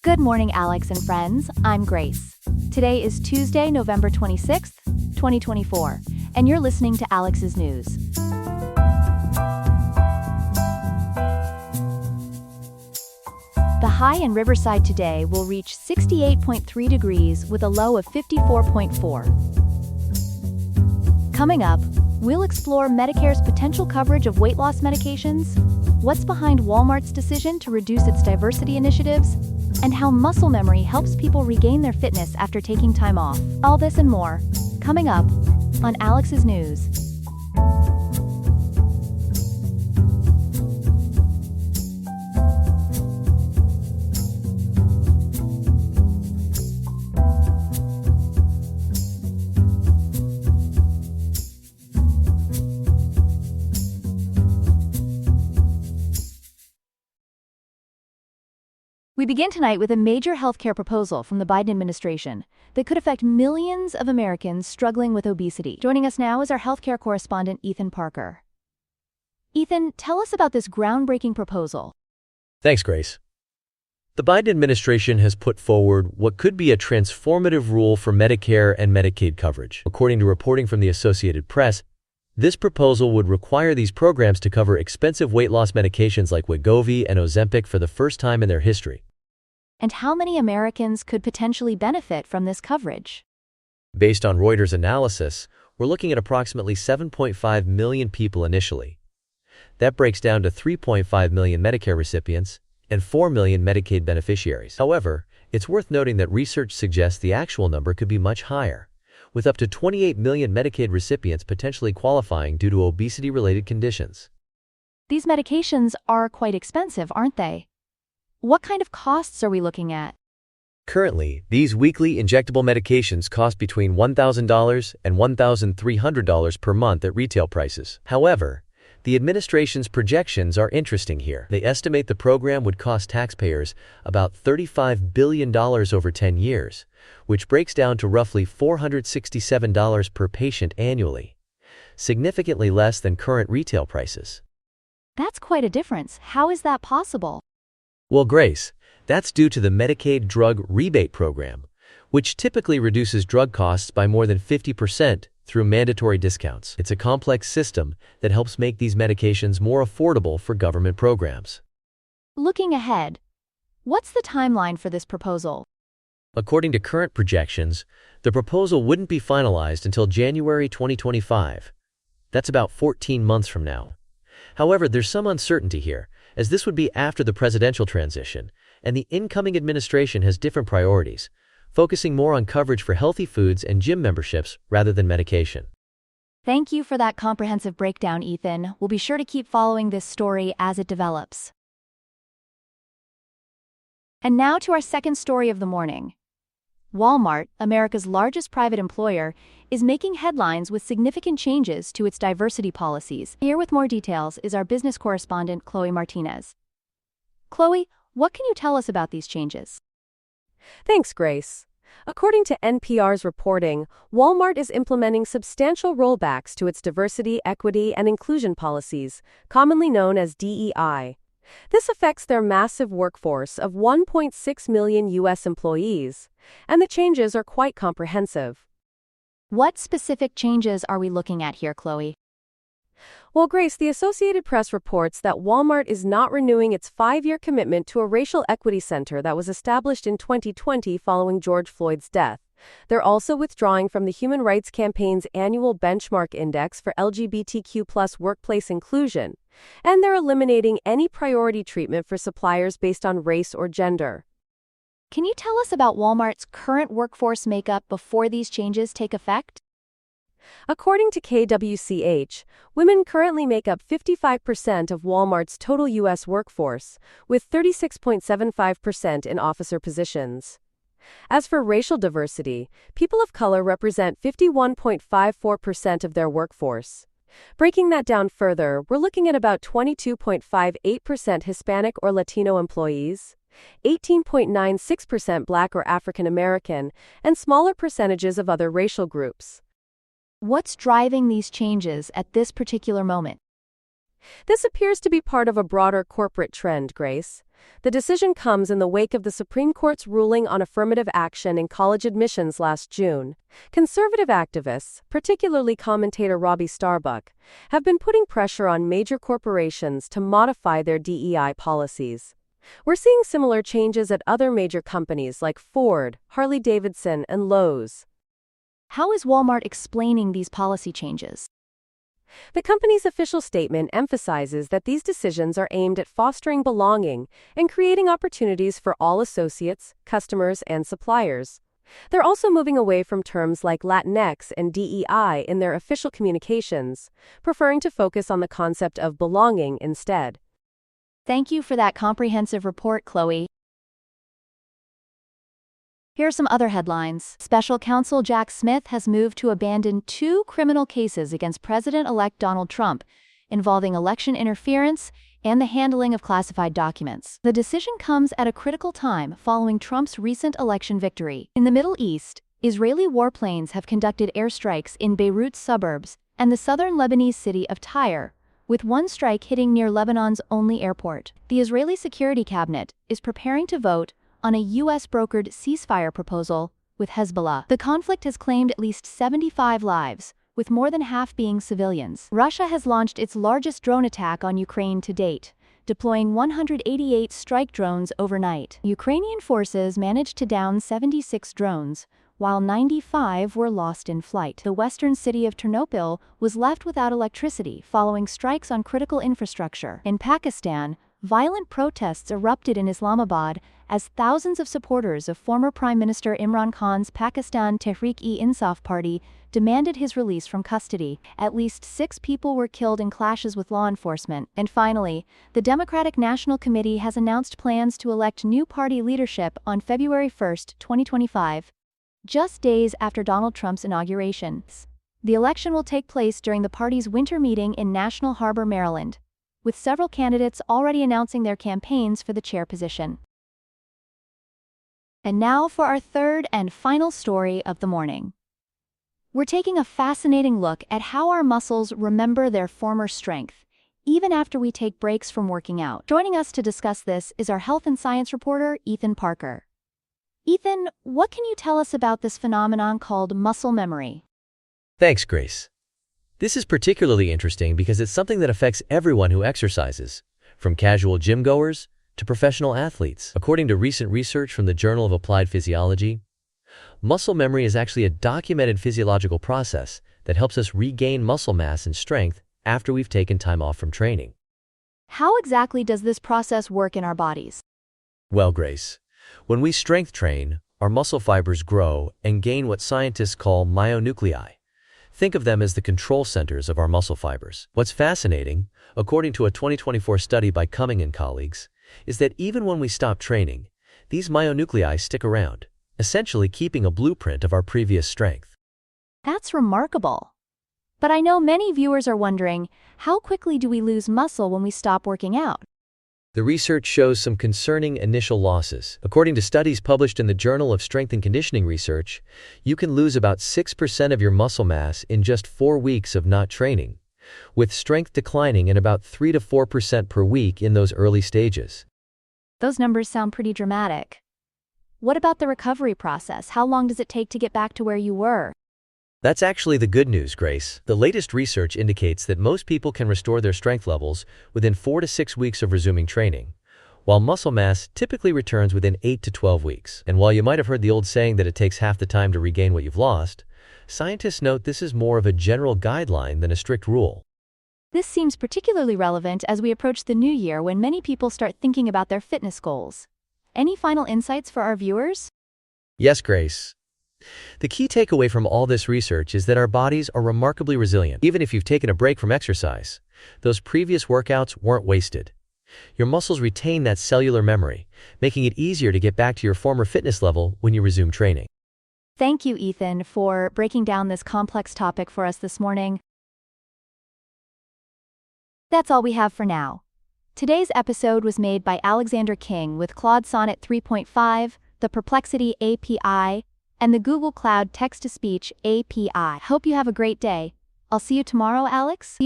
Good morning, Alex and friends. I'm Grace. Today is Tuesday, November 26th, 2024, and you're listening to Alex's News. The high in Riverside today will reach 68.3 degrees with a low of 54.4. Coming up, we'll explore Medicare's potential coverage of weight loss medications, what's behind Walmart's decision to reduce its diversity initiatives, and how muscle memory helps people regain their fitness after taking time off. All this and more, coming up on Alex's News. We begin tonight with a major healthcare proposal from the Biden administration that could affect millions of Americans struggling with obesity. Joining us now is our healthcare correspondent, Ethan Parker. Ethan, tell us about this groundbreaking proposal. Thanks, Grace. The Biden administration has put forward what could be a transformative rule for Medicare and Medicaid coverage. According to reporting from the Associated Press, this proposal would require these programs to cover expensive weight loss medications like Wegovy and Ozempic for the first time in their history. And how many Americans could potentially benefit from this coverage? Based on Reuters analysis, we're looking at approximately 7.5 million people initially. That breaks down to 3.5 million Medicare recipients and 4 million Medicaid beneficiaries. However, it's worth noting that research suggests the actual number could be much higher, with up to 28 million Medicaid recipients potentially qualifying due to obesity-related conditions. These medications are quite expensive, aren't they? What kind of costs are we looking at? Currently, these weekly injectable medications cost between $1,000 and $1,300 per month at retail prices. However, the administration's projections are interesting here. They estimate the program would cost taxpayers about $35 billion over 10 years, which breaks down to roughly $467 per patient annually, significantly less than current retail prices. That's quite a difference. How is that possible? Well, Grace, that's due to the Medicaid Drug Rebate Program, which typically reduces drug costs by more than 50% through mandatory discounts. It's a complex system that helps make these medications more affordable for government programs. Looking ahead, what's the timeline for this proposal? According to current projections, the proposal wouldn't be finalized until January 2025. That's about 14 months from now. However, there's some uncertainty here, as this would be after the presidential transition, and the incoming administration has different priorities, focusing more on coverage for healthy foods and gym memberships rather than medication. Thank you for that comprehensive breakdown, Ethan. We'll be sure to keep following this story as it develops. And now to our second story of the morning. Walmart, America's largest private employer, is making headlines with significant changes to its diversity policies. Here with more details is our business correspondent, Chloe Martinez. Chloe, what can you tell us about these changes? Thanks, Grace. According to NPR's reporting, Walmart is implementing substantial rollbacks to its diversity, equity, and inclusion policies, commonly known as DEI. This affects their massive workforce of 1.6 million U.S. employees, and the changes are quite comprehensive. What specific changes are we looking at here, Chloe? Well, Grace, the Associated Press reports that Walmart is not renewing its 5-year commitment to a racial equity center that was established in 2020 following George Floyd's death. They're also withdrawing from the Human Rights Campaign's annual benchmark index for LGBTQ+ workplace inclusion, and they're eliminating any priority treatment for suppliers based on race or gender. Can you tell us about Walmart's current workforce makeup before these changes take effect? According to KWCH, women currently make up 55% of Walmart's total U.S. workforce, with 36.75% in officer positions. As for racial diversity, people of color represent 51.54% of their workforce. Breaking that down further, we're looking at about 22.58% Hispanic or Latino employees, 18.96% Black or African American, and smaller percentages of other racial groups. What's driving these changes at this particular moment? This appears to be part of a broader corporate trend, Grace. The decision comes in the wake of the Supreme Court's ruling on affirmative action in college admissions last June. Conservative activists, particularly commentator Robbie Starbuck, have been putting pressure on major corporations to modify their DEI policies. We're seeing similar changes at other major companies like Ford, Harley-Davidson, and Lowe's. How is Walmart explaining these policy changes? The company's official statement emphasizes that these decisions are aimed at fostering belonging and creating opportunities for all associates, customers, and suppliers. They're also moving away from terms like Latinx and DEI in their official communications, preferring to focus on the concept of belonging instead. Thank you for that comprehensive report, Chloe. Here are some other headlines. Special counsel Jack Smith has moved to abandon 2 criminal cases against President-elect Donald Trump involving election interference and the handling of classified documents. The decision comes at a critical time following Trump's recent election victory. In the Middle East, Israeli warplanes have conducted airstrikes in Beirut's suburbs and the southern Lebanese city of Tyre, with one strike hitting near Lebanon's only airport. The Israeli Security Cabinet is preparing to vote on a U.S.-brokered ceasefire proposal with Hezbollah. The conflict has claimed at least 75 lives, with more than half being civilians. Russia has launched its largest drone attack on Ukraine to date, deploying 188 strike drones overnight. Ukrainian forces managed to down 76 drones, while 95 were lost in flight. The western city of Ternopil was left without electricity following strikes on critical infrastructure. In Pakistan, violent protests erupted in Islamabad as thousands of supporters of former Prime Minister Imran Khan's Pakistan Tehreek-e-Insaf party demanded his release from custody. At least 6 people were killed in clashes with law enforcement. And finally, the Democratic National Committee has announced plans to elect new party leadership on February 1, 2025, just days after Donald Trump's inauguration. The election will take place during the party's winter meeting in National Harbor, Maryland, with several candidates already announcing their campaigns for the chair position. And now for our third and final story of the morning. We're taking a fascinating look at how our muscles remember their former strength, even after we take breaks from working out. Joining us to discuss this is our health and science reporter, Ethan Parker. Ethan, what can you tell us about this phenomenon called muscle memory? Thanks, Grace. This is particularly interesting because it's something that affects everyone who exercises, from casual gym goers to professional athletes. According to recent research from the Journal of Applied Physiology, muscle memory is actually a documented physiological process that helps us regain muscle mass and strength after we've taken time off from training. How exactly does this process work in our bodies? Well, Grace, when we strength train, our muscle fibers grow and gain what scientists call myonuclei. Think of them as the control centers of our muscle fibers. What's fascinating, according to a 2024 study by Cumming and colleagues, is that even when we stop training, these myonuclei stick around, essentially keeping a blueprint of our previous strength. That's remarkable. But I know many viewers are wondering, how quickly do we lose muscle when we stop working out? The research shows some concerning initial losses. According to studies published in the Journal of Strength and Conditioning Research, you can lose about 6% of your muscle mass in just 4 weeks of not training, with strength declining in about 3 to 4% per week in those early stages. Those numbers sound pretty dramatic. What about the recovery process? How long does it take to get back to where you were? That's actually the good news, Grace. The latest research indicates that most people can restore their strength levels within 4 to 6 weeks of resuming training, while muscle mass typically returns within 8 to 12 weeks. And while you might have heard the old saying that it takes half the time to regain what you've lost, scientists note this is more of a general guideline than a strict rule. This seems particularly relevant as we approach the new year when many people start thinking about their fitness goals. Any final insights for our viewers? Yes, Grace. The key takeaway from all this research is that our bodies are remarkably resilient. Even if you've taken a break from exercise, those previous workouts weren't wasted. Your muscles retain that cellular memory, making it easier to get back to your former fitness level when you resume training. Thank you, Ethan, for breaking down this complex topic for us this morning. That's all we have for now. Today's episode was made by Alexander King with Claude Sonnet 3.5, the Perplexity API, and the Google Cloud Text-to-Speech API. Hope you have a great day. I'll see you tomorrow, Alex.